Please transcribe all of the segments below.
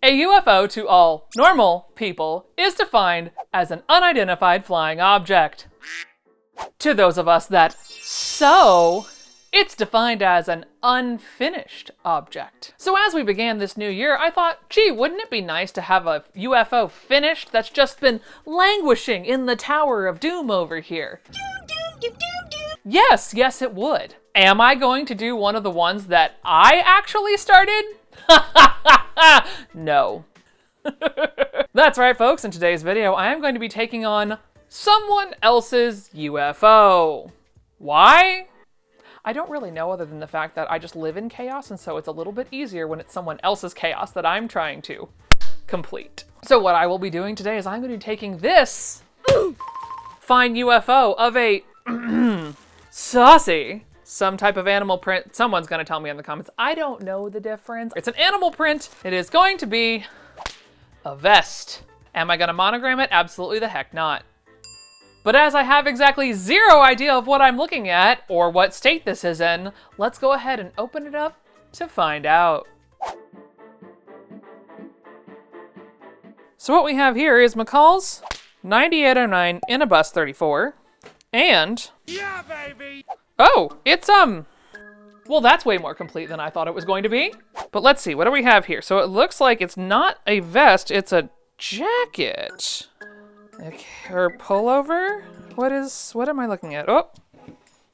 A UFO to all normal people is defined as an unidentified flying object. To those of us that sew, it's defined as an unfinished object. So as we began this new year, I thought, gee, wouldn't it be nice to have a UFO finished that's just been languishing in the Tower of Doom over here? Yes, it would. Am I going to do one of the ones that I actually started? No. That's right, folks. In today's video, I am going to be taking on someone else's UFO. Why? I don't really know, other than the fact that I just live in chaos, and so it's a little bit easier when it's someone else's chaos that I'm trying to complete. So what I will be doing today is I'm going to be taking this fine UFO of a saucy, some type of animal print. Someone's going to tell me in the comments. I don't know the difference. It's an animal print. It is going to be a vest. Am I going to monogram it? Absolutely the heck not. But as I have exactly zero idea of what I'm looking at or what state this is in, let's go ahead and open it up to find out. So what we have here is McCall's 9809 in a bus 34, and yeah, baby. Oh, it's well, that's way more complete than I thought it was going to be. But let's see, what do we have here? So it looks like it's not a vest, it's a jacket. Okay, or pullover? What am I looking at? Oh,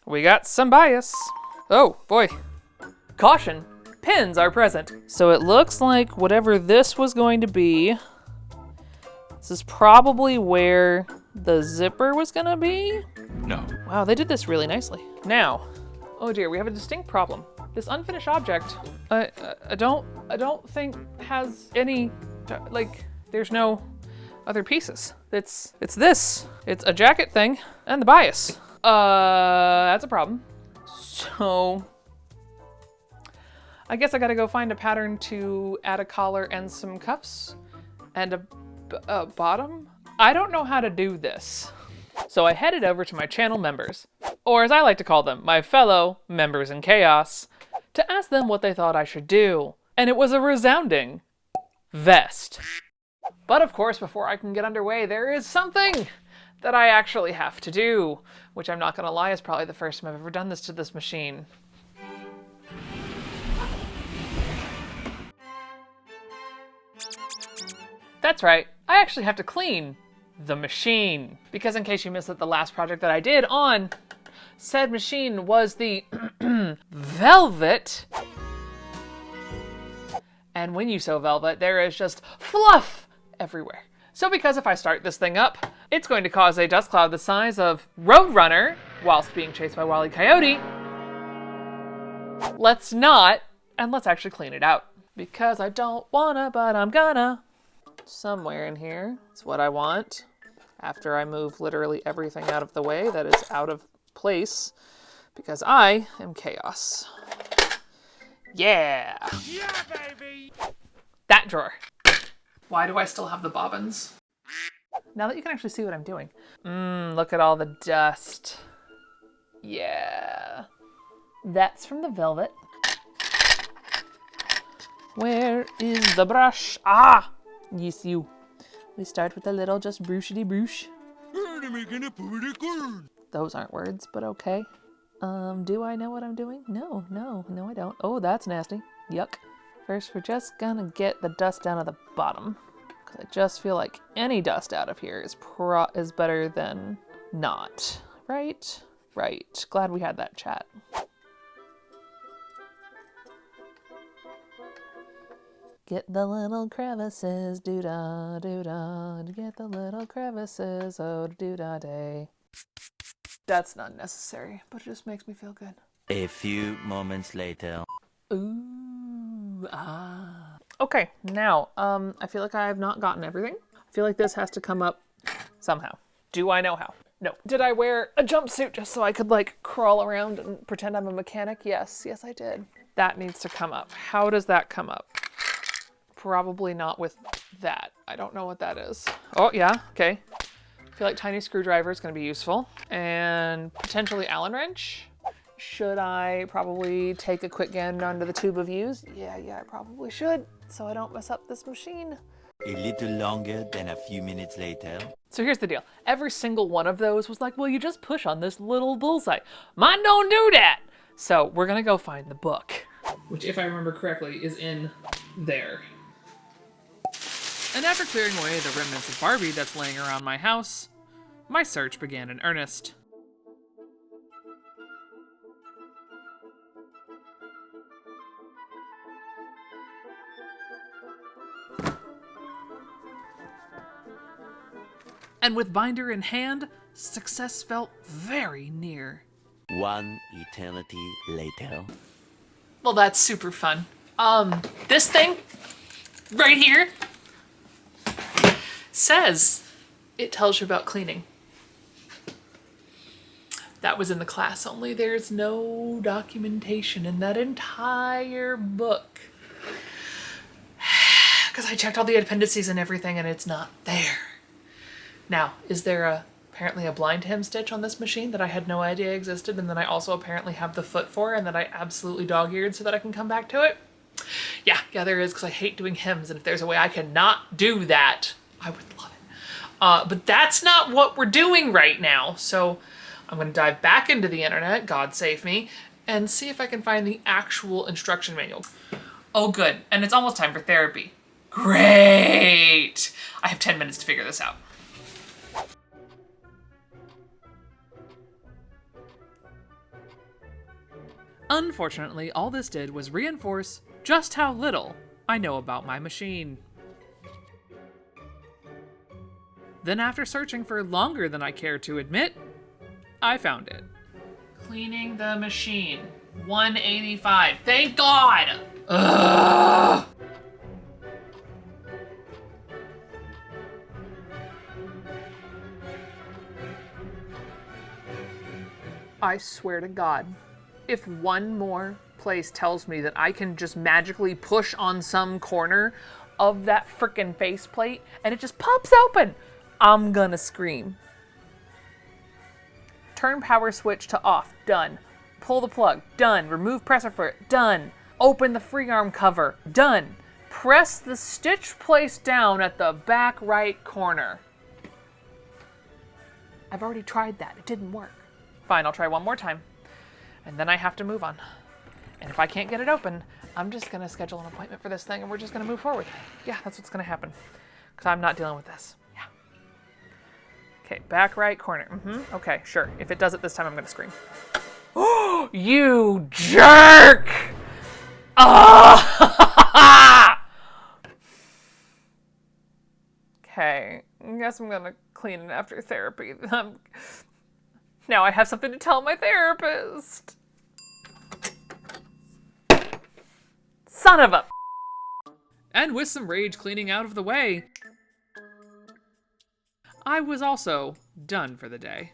we got some bias. Oh, boy. Caution, pins are present. So it looks like whatever this was going to be, this is probably where the zipper was gonna be? No. Wow, they did this really nicely. Now, oh dear, we have a distinct problem. This unfinished object, I don't think has any, like, there's no other pieces. It's this. It's a jacket thing and the bias. That's a problem. So I guess I gotta go find a pattern to add a collar and some cuffs and a bottom. I don't know how to do this. So I headed over to my channel members, or as I like to call them, my fellow members in chaos, to ask them what they thought I should do. And it was a resounding vest. But of course, before I can get underway, there is something that I actually have to do, which I'm not gonna lie is probably the first time I've ever done this to this machine. That's right, I actually have to clean the machine. Because in case you missed it, the last project that I did on said machine was the velvet. And when you sew velvet, there is just fluff everywhere. So because if I start this thing up, it's going to cause a dust cloud the size of Roadrunner whilst being chased by Wile E. Coyote. Let's not, and let's actually clean it out. Because I don't wanna, but I'm gonna. Somewhere in here is what I want. After I move literally everything out of the way that is out of place. Because I am chaos. Yeah! Yeah, baby! That drawer. Why do I still have the bobbins? Now that you can actually see what I'm doing. Look at all the dust. Yeah. That's from the velvet. Where is the brush? Ah! Yes, you. We start with a little just brushity brush. Those aren't words, but okay. Do I know what I'm doing? No, I don't. Oh, that's nasty. Yuck. First, we're just gonna get the dust down at the bottom. Because I just feel like any dust out of here is better than not. Right? Right. Glad we had that chat. Get the little crevices, doo-da, doo-da. Get the little crevices, oh, doo-da day. That's not necessary, but it just makes me feel good. A few moments later. Ooh, ah. Okay, now, I feel like I have not gotten everything. I feel like this has to come up somehow. Do I know how? No. Did I wear a jumpsuit just so I could, like, crawl around and pretend I'm a mechanic? Yes, I did. That needs to come up. How does that come up? Probably not with that. I don't know what that is. Oh, yeah, okay. I feel like tiny screwdriver is going to be useful. And potentially Allen wrench. Should I probably take a quick gander under the tube of views? Yeah, I probably should, so I don't mess up this machine. A little longer than a few minutes later. So here's the deal. Every single one of those was like, well, you just push on this little bullseye. Mine don't do that. So we're gonna go find the book. Which, if I remember correctly, is in there. And after clearing away the remnants of Barbie that's laying around my house, my search began in earnest. And with binder in hand, success felt very near. One eternity later. Well, that's super fun. This thing right here says it tells you about cleaning. That was in the class only. There's no documentation in that entire book. Because I checked all the appendices and everything and it's not there. Now, is there apparently a blind hem stitch on this machine that I had no idea existed and that I also apparently have the foot for and that I absolutely dog-eared so that I can come back to it? Yeah, there is, because I hate doing hems, and if there's a way I cannot do that, I would love it. But that's not what we're doing right now, so I'm going to dive back into the internet, God save me, and see if I can find the actual instruction manual. Oh good, and it's almost time for therapy. Great! I have 10 minutes to figure this out. Unfortunately, all this did was reinforce just how little I know about my machine. Then after searching for longer than I care to admit, I found it. Cleaning the machine, 185. Thank God! Ugh! I swear to God, if one more place tells me that I can just magically push on some corner of that frickin' faceplate and it just pops open, I'm gonna scream. Turn power switch to off, done. Pull the plug, done. Remove pressure for it, done. Open the free arm cover, done. Press the stitch place down at the back right corner. I've already tried that, it didn't work. Fine, I'll try one more time. And then I have to move on. And if I can't get it open, I'm just gonna schedule an appointment for this thing and we're just gonna move forward. Yeah, that's what's gonna happen. Because I'm not dealing with this. Yeah. Okay, back right corner. Okay, sure. If it does it this time, I'm gonna scream. Oh, you jerk! Ah! Okay, I guess I'm gonna clean it after therapy. Now I have something to tell my therapist. Son of a... And with some rage cleaning out of the way, I was also done for the day.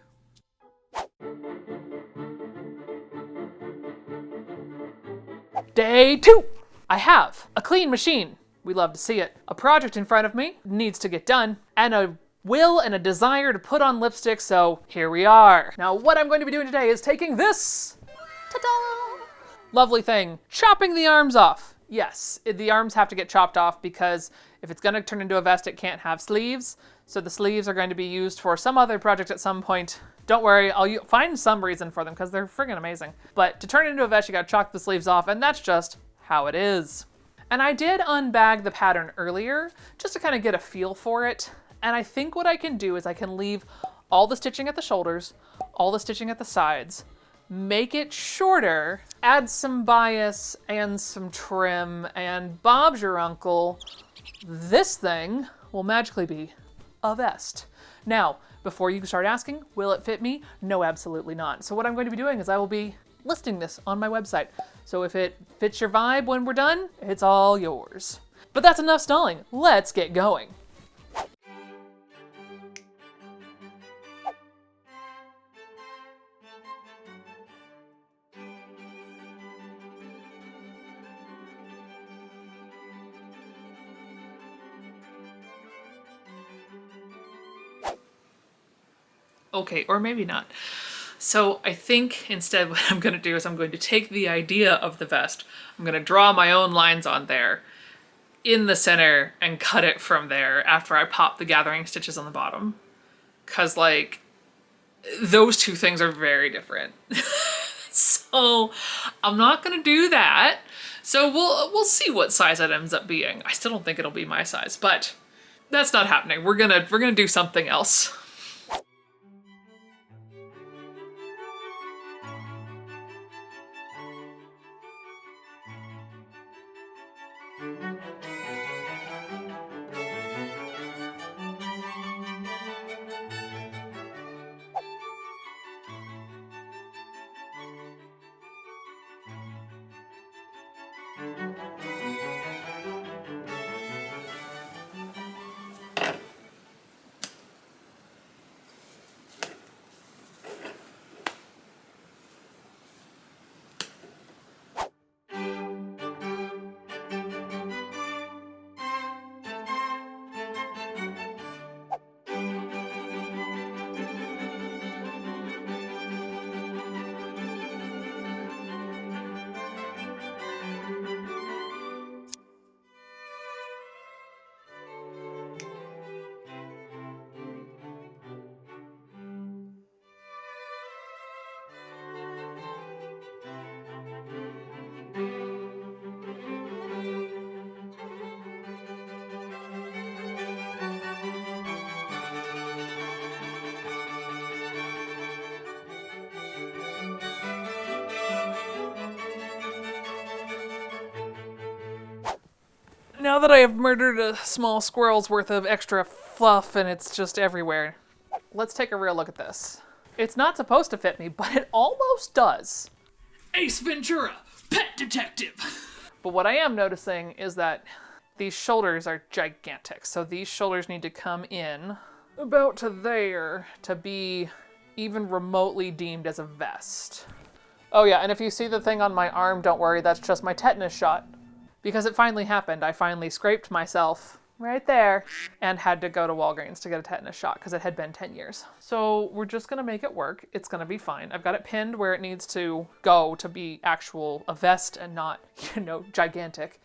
Day 2! I have a clean machine. We love to see it. A project in front of me needs to get done, and a will and a desire to put on lipstick, so here we are. Now what I'm going to be doing today is taking this, ta-da, lovely thing, chopping the arms off. Yes, the arms have to get chopped off because if it's gonna turn into a vest, it can't have sleeves, so the sleeves are going to be used for some other project at some point. Don't worry, I'll find some reason for them because they're friggin' amazing. But to turn it into a vest, you gotta chop the sleeves off, and that's just how it is. And I did unbag the pattern earlier, just to kind of get a feel for it. And I think what I can do is I can leave all the stitching at the shoulders, all the stitching at the sides, make it shorter, add some bias and some trim, and Bob's your uncle, this thing will magically be a vest. Now, before you start asking, will it fit me? No, absolutely not. So what I'm going to be doing is I will be listing this on my website. So if it fits your vibe when we're done, it's all yours. But that's enough stalling. Let's get going. Okay, or maybe not. So I think instead what I'm going to do is I'm going to take the idea of the vest, I'm going to draw my own lines on there in the center and cut it from there after I pop the gathering stitches on the bottom. Cause like, those two things are very different. So I'm not gonna do that. So we'll see what size it ends up being. I still don't think it'll be my size, but that's not happening. We're gonna do something else. Now that I have murdered a small squirrel's worth of extra fluff and it's just everywhere, let's take a real look at this. It's not supposed to fit me, but it almost does. Ace Ventura, pet detective! But what I am noticing is that these shoulders are gigantic, so these shoulders need to come in about to there to be even remotely deemed as a vest. Oh yeah, and if you see the thing on my arm, don't worry, that's just my tetanus shot. Because it finally happened. I finally scraped myself right there and had to go to Walgreens to get a tetanus shot because it had been 10 years. So we're just gonna make it work. It's gonna be fine. I've got it pinned where it needs to go to be a vest and not, gigantic.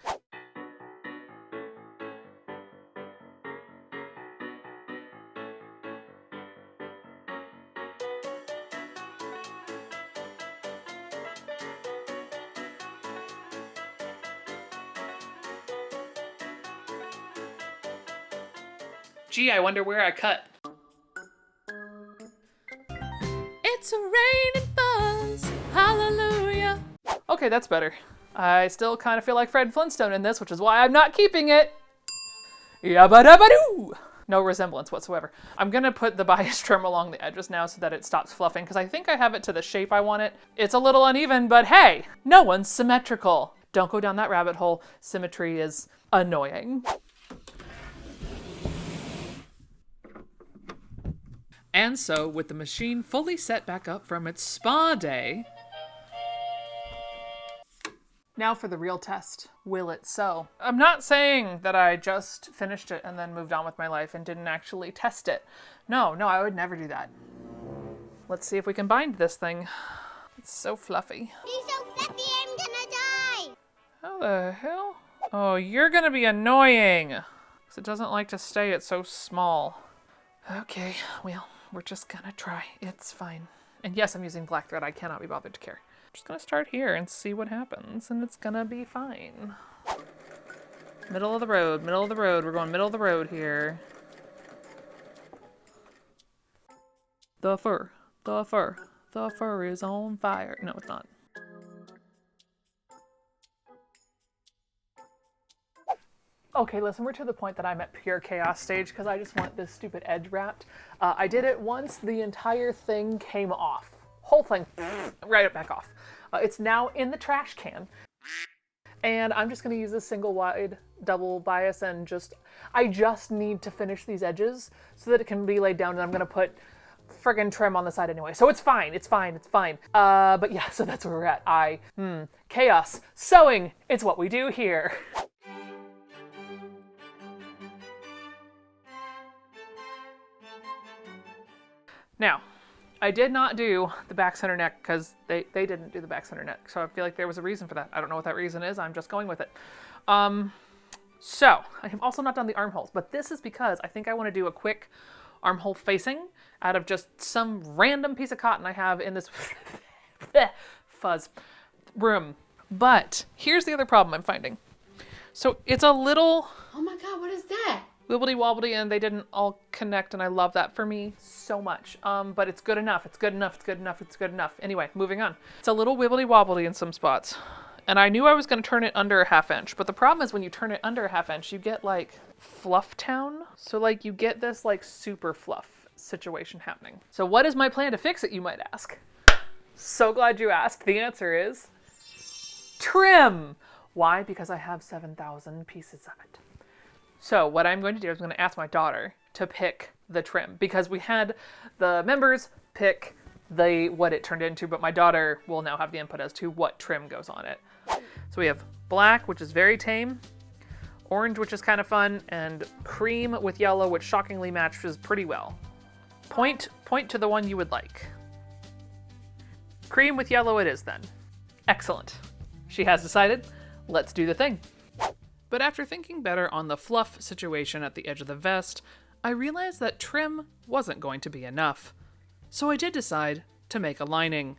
Gee, I wonder where I cut. It's a raining fuzz, hallelujah. Okay, that's better. I still kind of feel like Fred Flintstone in this, which is why I'm not keeping it. Yabba-dabba-doo! No resemblance whatsoever. I'm gonna put the bias trim along the edges now so that it stops fluffing, because I think I have it to the shape I want it. It's a little uneven, but hey, no one's symmetrical. Don't go down that rabbit hole. Symmetry is annoying. And so, with the machine fully set back up from its spa day, now for the real test. Will it sew? I'm not saying that I just finished it and then moved on with my life and didn't actually test it. No, I would never do that. Let's see if we can bind this thing. It's so fluffy. He's so fluffy, I'm gonna die! How the hell? Oh, you're gonna be annoying! Because it doesn't like to stay, it's so small. Okay, well, we're just gonna try. It's fine. And yes, I'm using black thread. I cannot be bothered to care. I'm just gonna start here and see what happens, and it's gonna be fine. Middle of the road, middle of the road. We're going middle of the road here. The fur, the fur, the fur is on fire. No, it's not. Okay, listen, we're to the point that I'm at pure chaos stage because I just want this stupid edge wrapped. I did it once, the entire thing came off. Whole thing, right back off. It's now in the trash can. And I'm just gonna use this single wide double bias and I just need to finish these edges so that it can be laid down, and I'm gonna put friggin' trim on the side anyway. So it's fine, it's fine, it's fine. But yeah, so that's where we're at. Chaos, sewing, it's what we do here. Now, I did not do the back center neck because they didn't do the back center neck. So I feel like there was a reason for that. I don't know what that reason is. I'm just going with it. So I have also not done the armholes, but this is because I think I want to do a quick armhole facing out of just some random piece of cotton I have in this fuzz room. But here's the other problem I'm finding. So it's a little... Oh my God, what is that? Wibbly wobbly, and they didn't all connect, and I love that for me so much. But it's good enough. It's good enough. It's good enough. It's good enough. Anyway, moving on. It's a little wibbly wobbly in some spots. And I knew I was going to turn it under a 1/2 inch. But the problem is when you turn it under a 1/2 inch, you get like fluff town. So like you get this like super fluff situation happening. So what is my plan to fix it, you might ask? So glad you asked. The answer is trim. Why? Because I have 7,000 pieces of it. So what I'm going to do is I'm going to ask my daughter to pick the trim because we had the members pick what it turned into, but my daughter will now have the input as to what trim goes on it. So we have black, which is very tame, orange, which is kind of fun, and cream with yellow, which shockingly matches pretty well. Point to the one you would like. Cream with yellow it is then. Excellent. She has decided. Let's do the thing. But after thinking better on the fluff situation at the edge of the vest, I realized that trim wasn't going to be enough. So I did decide to make a lining.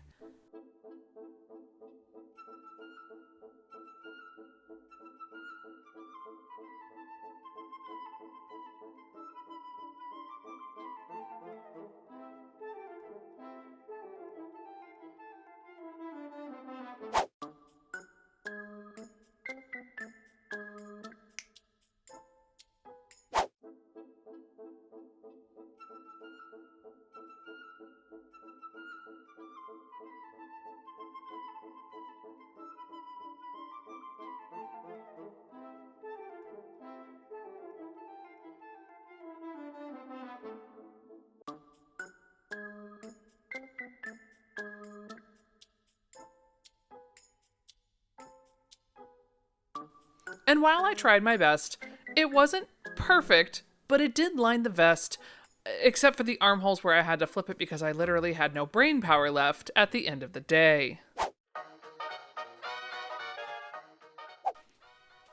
And while I tried my best, it wasn't perfect, but it did line the vest, except for the armholes where I had to flip it because I literally had no brain power left at the end of the day.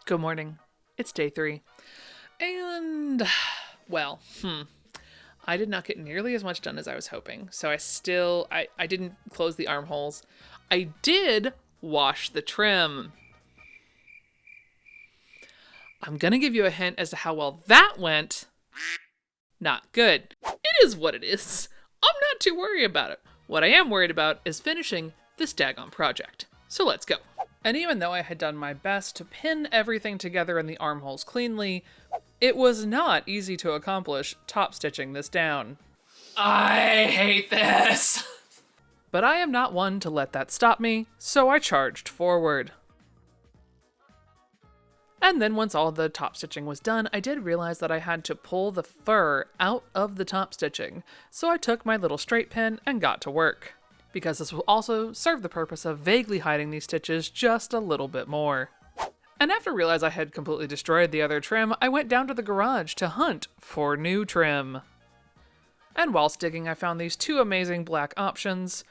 Good morning. It's day 3. And, well, I did not get nearly as much done as I was hoping. So I didn't close the armholes. I did wash the trim. I'm gonna give you a hint as to how well that went. Not good. It is what it is. I'm not too worried about it. What I am worried about is finishing this daggone project. So let's go. And even though I had done my best to pin everything together in the armholes cleanly, it was not easy to accomplish top stitching this down. I hate this. But I am not one to let that stop me, so I charged forward. And then once all the top stitching was done, I did realize that I had to pull the fur out of the top stitching. So I took my little straight pin and got to work, because this will also serve the purpose of vaguely hiding these stitches just a little bit more. And after realizing I had completely destroyed the other trim, I went down to the garage to hunt for new trim. And whilst digging, I found these 2 amazing black options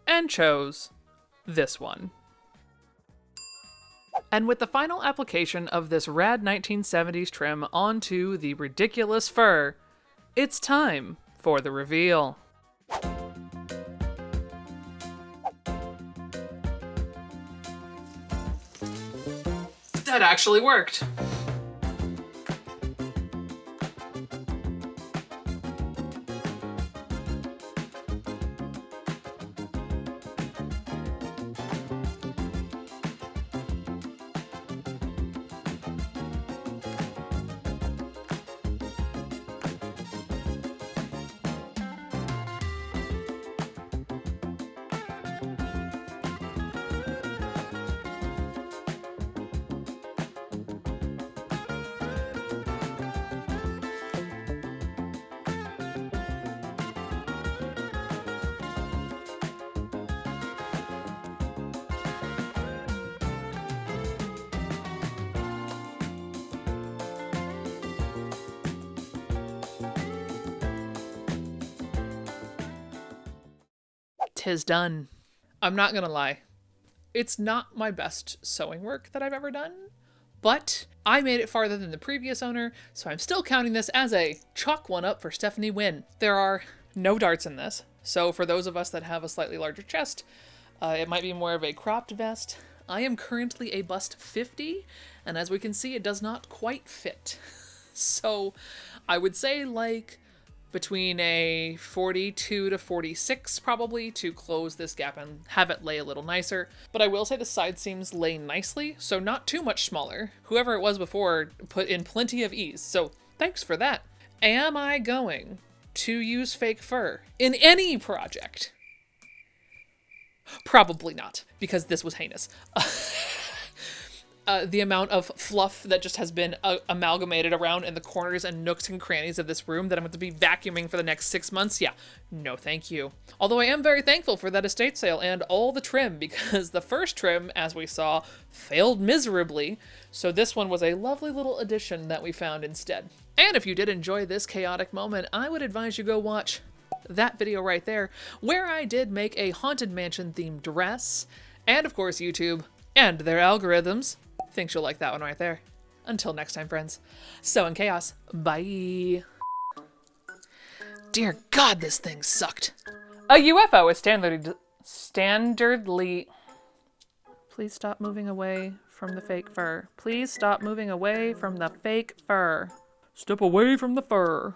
and chose this one. And with the final application of this rad 1970s trim onto the ridiculous fur, it's time for the reveal. That actually worked. 'tis done. I'm not gonna lie. It's not my best sewing work that I've ever done, but I made it farther than the previous owner, so I'm still counting this as a chalk one up for Stephanie win. There are no darts in this, so for those of us that have a slightly larger chest, it might be more of a cropped vest. I am currently a bust 50, and as we can see, it does not quite fit. So I would say like between a 42 to 46 probably to close this gap and have it lay a little nicer. But I will say the side seams lay nicely, so not too much smaller. Whoever it was before put in plenty of ease, so thanks for that. Am I going to use fake fur in any project? Probably not, because this was heinous. The amount of fluff that just has been amalgamated around in the corners and nooks and crannies of this room that I'm going to be vacuuming for the next 6 months, yeah, no thank you. Although I am very thankful for that estate sale and all the trim, because the first trim, as we saw, failed miserably, so this one was a lovely little addition that we found instead. And if you did enjoy this chaotic moment, I would advise you go watch that video right there, where I did make a Haunted Mansion themed dress, and of course YouTube and their algorithms thinks you'll like that one right there. Until next time, friends, sew in chaos. Bye. Dear God, this thing sucked. A UFO is standardly... Please stop moving away from the fake fur. Please stop moving away from the fake fur. Step away from the fur.